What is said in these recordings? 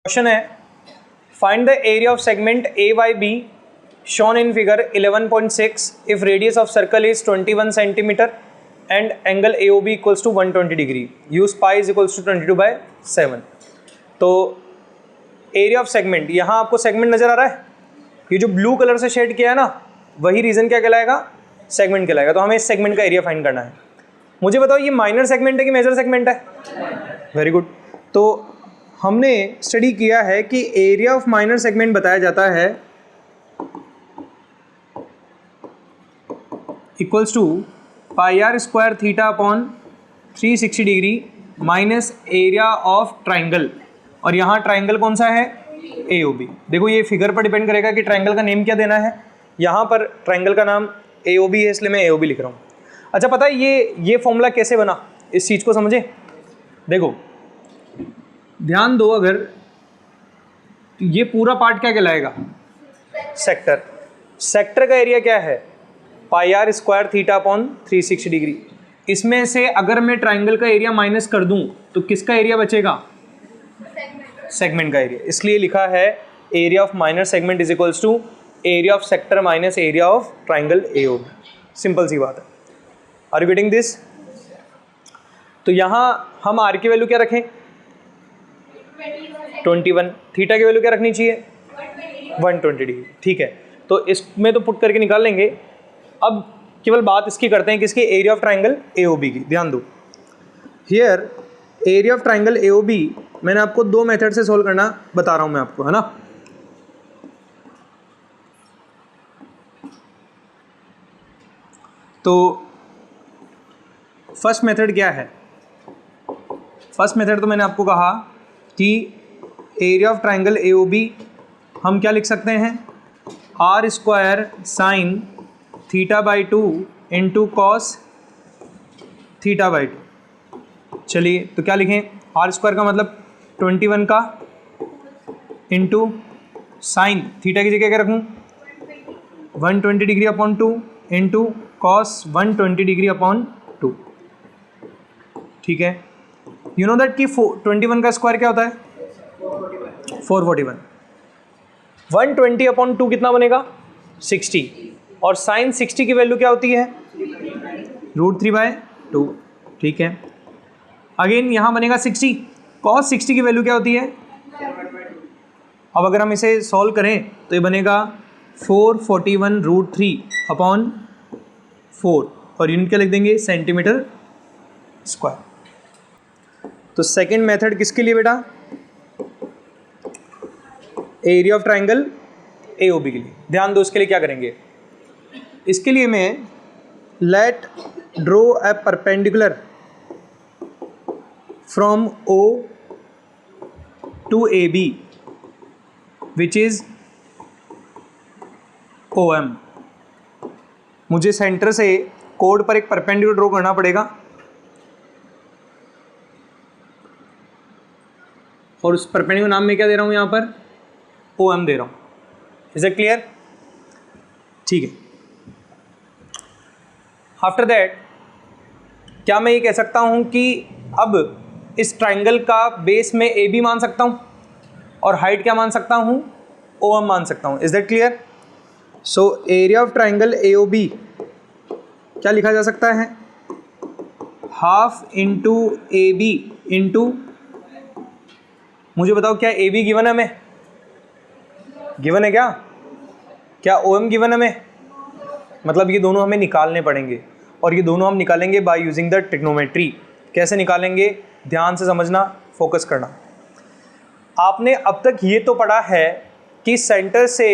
Question है find the area of segment A Y B shown in figure 11.6 if radius of circle is 21 centimetre and angle A O B equals to 120 degree use pi is equals to 22/7। तो area of segment, यहाँ आपको segment नजर आ रहा है, ये जो blue colour से shade किया है ना, वही रीजन क्या कहलाएगा, सेगमेंट कहलाएगा। तो हमें इस सेगमेंट का एरिया फाइंड करना है। मुझे बताओ ये माइनर सेगमेंट है कि मेजर सेगमेंट है? Very good. तो हमने स्टडी किया है कि एरिया ऑफ माइनर सेगमेंट बताया जाता है equals to pi r square theta upon 360 degree minus area of triangle. और यहाँ ट्राइंगल कौन सा है? A O B. देखो ये फिगर पर डिपेंड करेगा कि ट्राइंगल का नेम क्या देना है। यहाँ पर ट्राइंगल का नाम ए ओ बी है, इसलिए मैं ए ओ बी लिख रहा हूँ। अच्छा, पता है ये फॉर्मूला कैसे बना, इस चीज़ को समझे। देखो ध्यान दो, अगर ये पूरा पार्ट क्या कहलाएगा, सेक्टर। सेक्टर का एरिया क्या है? Pi r square theta upon 360 degree. इसमें से अगर मैं ट्राइंगल का एरिया माइनस कर दूं तो किसका एरिया बचेगा? सेगमेंट का एरिया। इसलिए लिखा है area of minor segment is equals to area of sector minus area of triangle A O B. Simple सी बात है। Are you getting this? तो यहाँ हम आर की वैल्यू क्या रखें? 21। थीटा की वैल्यू क्या रखनी चाहिए? 120 डिग्री। ठीक है, तो इसमें तो पुट करके निकाल लेंगे। अब केवल बात इसकी करते हैं, किसकी? Area of triangle A O B की। ध्यान दो, here area of triangle A O B मैंने आपको दो मेथड से सोल्व करना बता रहा हूं मैं आपको, है ना। तो फर्स्ट मेथड क्या है? फर्स्ट मेथड तो मैंने आपको कहा कि area of triangle A O B हम क्या लिख सकते हैं? R square sine theta by 2 into cos theta by 2। चलिए तो क्या लिखें? आर स्क्वायर का मतलब 21 का इंटू साइन थीटा की जगह क्या रखूँ? 120 degree upon 2 into cos 120 degree upon 2। ठीक है, यू नो दैट कि 21 का स्क्वायर क्या होता है? 441। 120 अपॉन 2 कितना बनेगा? 60। और साइन 60 की वैल्यू क्या होती है? √3/2। ठीक है, अगेन यहाँ बनेगा 60। कॉस 60 की वैल्यू क्या होती है? अब अगर हम इसे सॉल्व करें तो ये बनेगा 441 √3 अपॉन 4, और यूनिट क्या लिख देंगे? Centimetre square. तो सेकेंड मेथड किसके लिए बेटा? Area of triangle A O B के लिए। ध्यान दो, इसके लिए क्या करेंगे? इसके लिए मैं let draw a perpendicular from O to AB which is OM। मुझे सेंटर से कोड पर एक परपेंडिकुलर ड्रॉ करना पड़ेगा और उस परपेंडिकुलर नाम में क्या दे रहा हूं? यहां पर OM दे रहा हूं। Is it clear? ठीक है। आफ्टर दैट क्या मैं ये कह सकता हूं कि अब इस ट्राइंगल का बेस में ए बी मान सकता हूँ और हाइट क्या मान सकता हूँ? ओ एम मान सकता हूँ। Is that clear? So area of triangle A O B क्या लिखा जा सकता है? Half into A B into, मुझे बताओ क्या ए बी गिवन है हमें? गिवन है क्या? क्या ओ एम गिवन है हमें? मतलब ये दोनों हमें निकालने पड़ेंगे, और ये दोनों हम निकालेंगे बाय यूजिंग द ट्रिग्नोमेट्री। कैसे निकालेंगे? ध्यान से समझना, फोकस करना। आपने अब तक ये तो पढ़ा है कि सेंटर से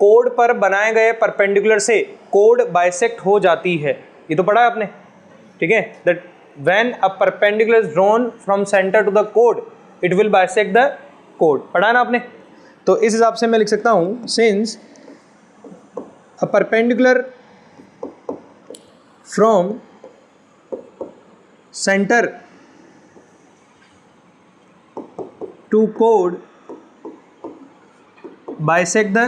कोड पर बनाए गए परपेंडिकुलर से कोड बाइसेक्ट हो जाती है, ये तो पढ़ा है आपने। ठीक है, that when a perpendicular is drawn from centre to the code it will bisect the code, पढ़ा है ना आपने। तो इस हिसाब से मैं लिख सकता हूं, since a perpendicular from centre to code bisect the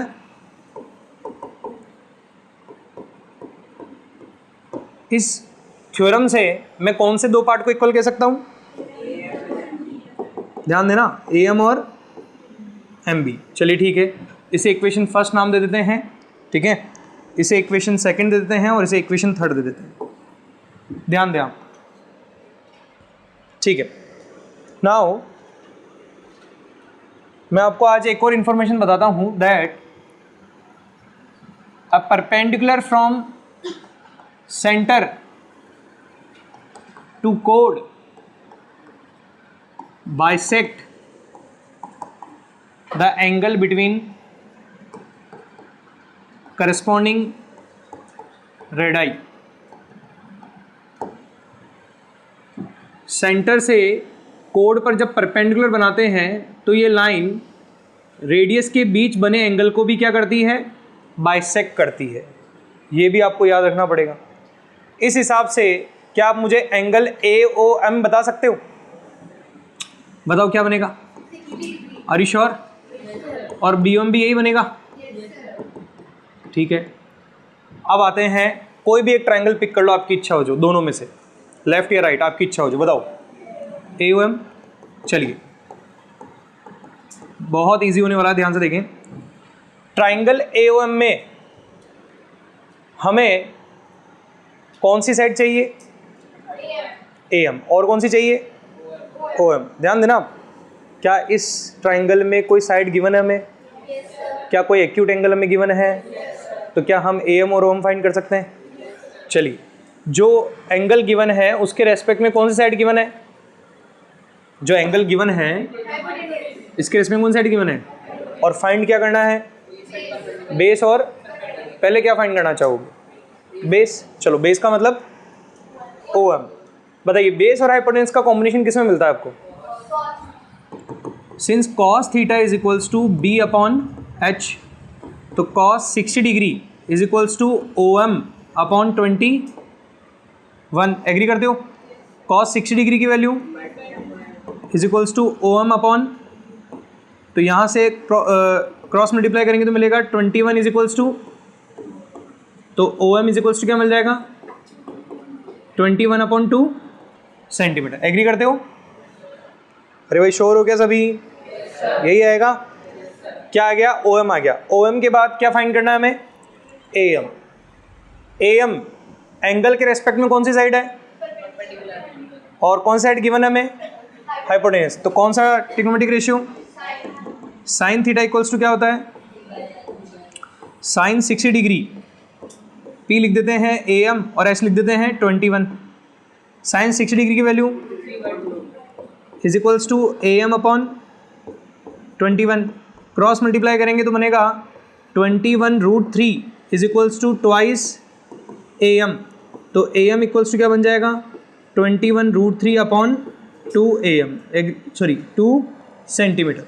इस थ्योरम से मैं कौन से दो पार्ट को इक्वल कह सकता हूं? ध्यान देना, AM और MB। चलिए ठीक है, इसे इक्वेशन फर्स्ट नाम दे देते हैं, ठीक है, इसे इक्वेशन सेकंड दे देते हैं और इसे इक्वेशन थर्ड दे देते हैं। ध्यान दें आप, ठीक है। नाउ मैं आपको आज एक और इंफॉर्मेशन बताता हूं that a perpendicular from centre to कोड bisect the angle between corresponding radii। Centre से कोड पर जब परपेंडिकुलर बनाते हैं तो ये लाइन रेडियस के बीच बने एंगल को भी क्या करती है, बाइसेक्ट करती है। ये भी आपको याद रखना पड़ेगा। इस हिसाब से क्या आप मुझे एंगल AOM बता सकते हो? बताओ क्या बनेगा? Are you sure? और BOM भी यही बनेगा, ठीक है। अब आते हैं, कोई भी एक ट्रायंगल पिक कर लो, आपकी इच्छा हो जो, दोनों में से, लेफ्ट या राइट, आपकी इच्छा हो जो, बताओ AOM। चलिए बहुत इजी होने वाला है, ध्यान से देखें। ट्रायंगल AOM में हमें कौन सी साइड चाहिए? AM। और कौन सी चाहिए? OM। ध्यान देना, क्या इस ट्रायंगल में कोई साइड गिवन है हमें? क्या कोई एक्यूट एंगल हमें गिवन है? तो क्या हम AM और OM फाइंड कर सकते हैं? चलिए, जो एंगल गिवन है उसके रेस्पेक्ट में कौन सी साइड गिवन है? जो एंगल गिवन है इसके रेस्पेक्ट में कौन सी साइड गिवन है? और फाइंड क्या करना है? बेस। और पहले क्या फाइंड करना चाहोगे? बेस। चलो, बेस का मतलब OM। बताइए, बेस और हाइपोटेन्यूज का कॉम्बिनेशन किस में मिलता है आपको? Since cos theta is equals to B upon H, तो cos 60 degree is equals to OM upon 21। Agree करते हो? cos 60 डिग्री की value is equals to OM upon, तो यहाँ से क्रॉस मल्टीप्लाई करेंगे तो मिलेगा 21 इज इक्वल्स टू, तो OM इज इक्वल्स टू क्या मिल जाएगा? 21 अपॉन 2 सेंटीमीटर। एग्री करते हो? अरे भाई श्योर हो क्या सभी? यही आएगा। क्या आ गया? OM आ गया। OM के बाद क्या फाइंड करना है हमें? AM। AM एंगल के रेस्पेक्ट में कौन सी साइड है? और कौन सी साइड गिवन है हमें? हाइपोटेन्यूज। तो कौन सा trigonometric ratio? Sine theta equals to क्या होता है? साइन 60 डिग्री, P लिख देते हैं AM और H लिख देते हैं 21। साइन 60 डिग्री की value is equals to AM upon 21। Cross multiply करेंगे तो बनेगा 21√3 is equals to twice AM। तो AM इक्वल्स टू क्या बन जाएगा? 21√3 upon 2 AM, sorry 2 centimetre.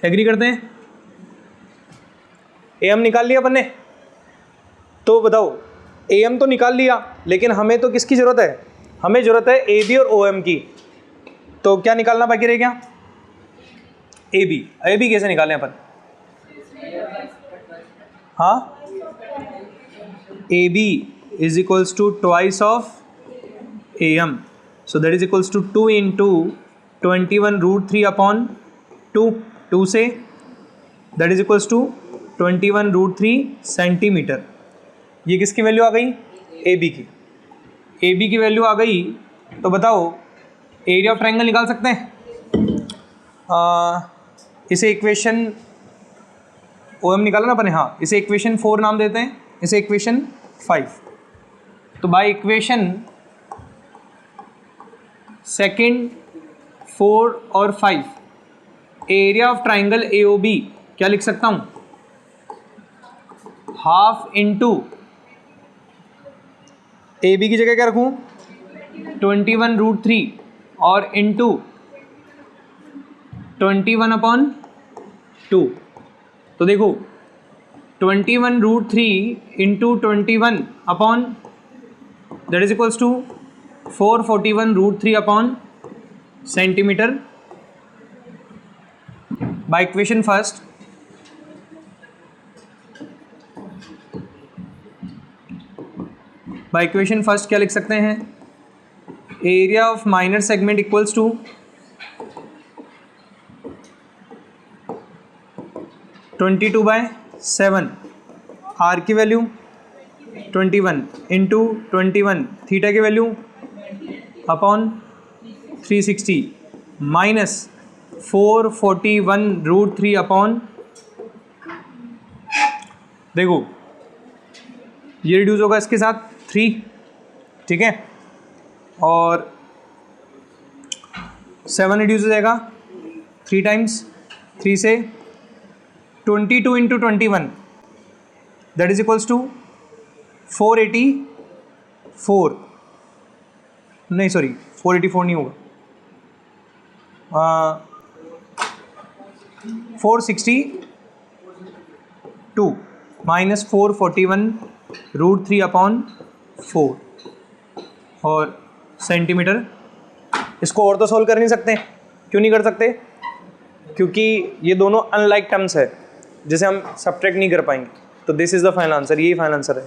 Agree करते हैं? AM निकाल लिया अपन ने, तो बताओ AM तो निकाल लिया, लेकिन हमें तो किसकी ज़रूरत है? हमें ज़रूरत है AB और OM की। तो क्या निकालना बाकी रह गया? AB। AB कैसे निकालें अपन? हाँ, AB is equals to twice of AM, so that is equals to 2 into 21√3 upon 2 से, that is equals to 21√3 centimetre. ये किसकी वैल्यू आ गई? AB की। AB की वैल्यू आ गई, तो बताओ एरिया ऑफ ट्रायंगल निकाल सकते हैं? इसे इक्वेशन OM निकाला ना अपन ने, हाँ, इसे इक्वेशन 4 नाम देते हैं, इसे इक्वेशन 5। तो बाय इक्वेशन सेकंड, 4 और 5 एरिया ऑफ ट्रायंगल AOB क्या लिख सकता हूँ? हाफ इंटू, AB की जगह क्या रखूँ? 21√3 और इंटू 21 अपॉन 2। तो देखो 21√3 into 21 upon, that is equals to 441√3 upon centimetre. By equation first क्या लिख सकते हैं? Area of minor segment equals to 22/7, r की वैल्यू 21 इंटू 21, थीटा की वैल्यू अपॉन 360 माइनस 441√3 अपॉन, देखो ये रिड्यूस होगा इसके साथ 3, ठीक है, और 7 रिड्यूस हो जाएगा 3 टाइम्स 3 से 22 into 21 that is equals to 484, नहीं सॉरी 484 नहीं होगा, 462 माइनस 441√3 अपॉन 4 और सेंटीमीटर। इसको और तो सोल्व कर नहीं सकते, क्यों नहीं कर सकते? क्योंकि ये दोनों अनलाइक टर्म्स है जिसे हम सब्ट्रैक्ट नहीं कर पाएंगे। तो this is the final answer, यही फाइनल आंसर है।